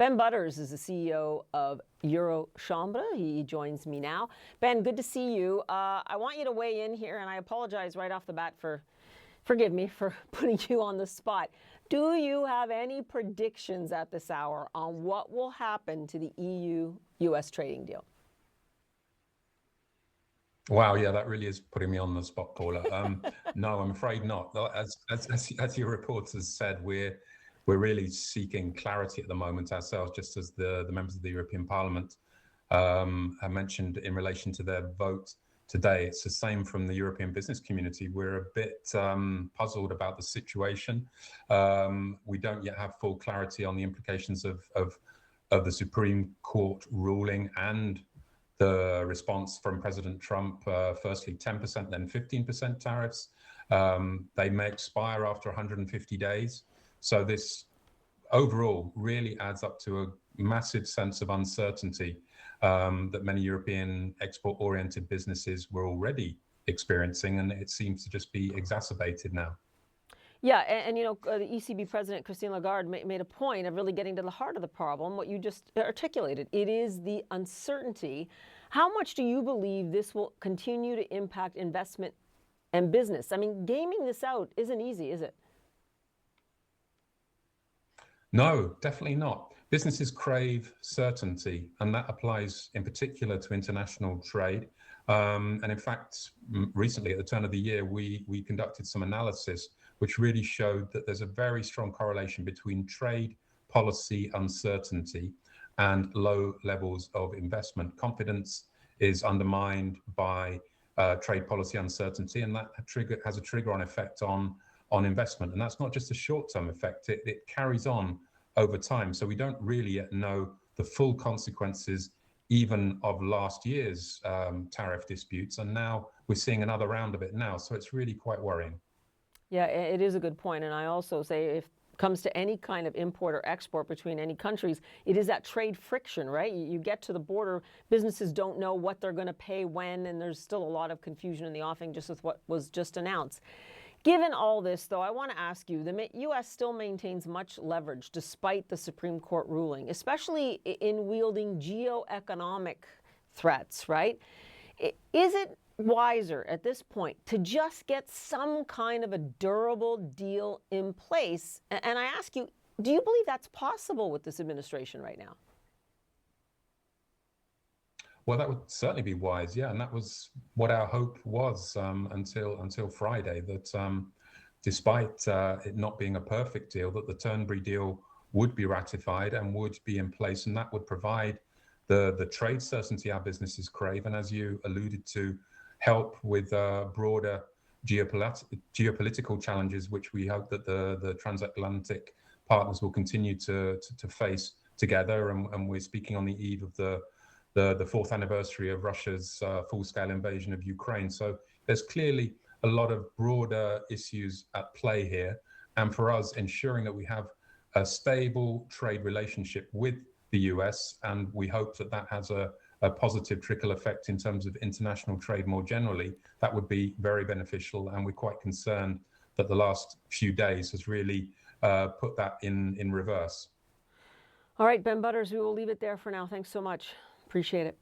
Ben Butters is the CEO of Eurochambres. He joins me now. Ben, good to see you. I want you to weigh in here, and I apologize right off the bat forgive me for putting you on the spot. Do you have any predictions at this hour on what will happen to the EU-US trading deal? Wow, yeah, that really is putting me on the spot, Paula. No, I'm afraid not. As your reporters said, we're really seeking clarity at the moment ourselves, just as the members of the European Parliament have mentioned in relation to their vote today. It's the same from the European business community. We're a bit puzzled about the situation. We don't yet have full clarity on the implications of the Supreme Court ruling and the response from President Trump, firstly 10%, then 15% tariffs. They may expire after 150 days. So this overall really adds up to a massive sense of uncertainty that many European export-oriented businesses were already experiencing, and it seems to just be exacerbated now. Yeah, and you know, the ECB President Christine Lagarde made a point of really getting to the heart of the problem, what you just articulated. It is the uncertainty. How much do you believe this will continue to impact investment and business? I mean, gaming this out isn't easy, is it? No, definitely not. Businesses crave certainty, and that applies in particular to international trade. And in fact, recently at the turn of the year, we conducted some analysis which really showed that there's a very strong correlation between trade policy uncertainty and low levels of investment. Confidence is undermined by trade policy uncertainty, and that has a trigger-on effect on investment. And that's not just a short-term effect, it carries on over time. So we don't really yet know the full consequences even of last year's tariff disputes, and now we're seeing another round of it now. So it's really quite worrying. Yeah, it is a good point. And I also say if it comes to any kind of import or export between any countries, it is that trade friction, right? You get to the border, businesses don't know what they're going to pay when, and there's still a lot of confusion in the offing just with what was just announced. Given all this, though, I want to ask you, the U.S. still maintains much leverage despite the Supreme Court ruling, especially in wielding geoeconomic threats, right? Is it wiser at this point to just get some kind of a durable deal in place? And I ask you, do you believe that's possible with this administration right now? Well, that would certainly be wise, yeah, and that was what our hope was until Friday. That despite it not being a perfect deal, that the Turnberry deal would be ratified and would be in place, and that would provide the trade certainty our businesses crave, and as you alluded to, help with broader geopolitical challenges, which we hope that the transatlantic partners will continue to face together. And we're speaking on the eve of the fourth anniversary of Russia's full-scale invasion of Ukraine. So there's clearly a lot of broader issues at play here. And for us, ensuring that we have a stable trade relationship with the US, and we hope that that has a positive trickle effect in terms of international trade more generally, that would be very beneficial. And we're quite concerned that the last few days has really put that in reverse. All right, Ben Butters, we will leave it there for now. Thanks so much. Appreciate it.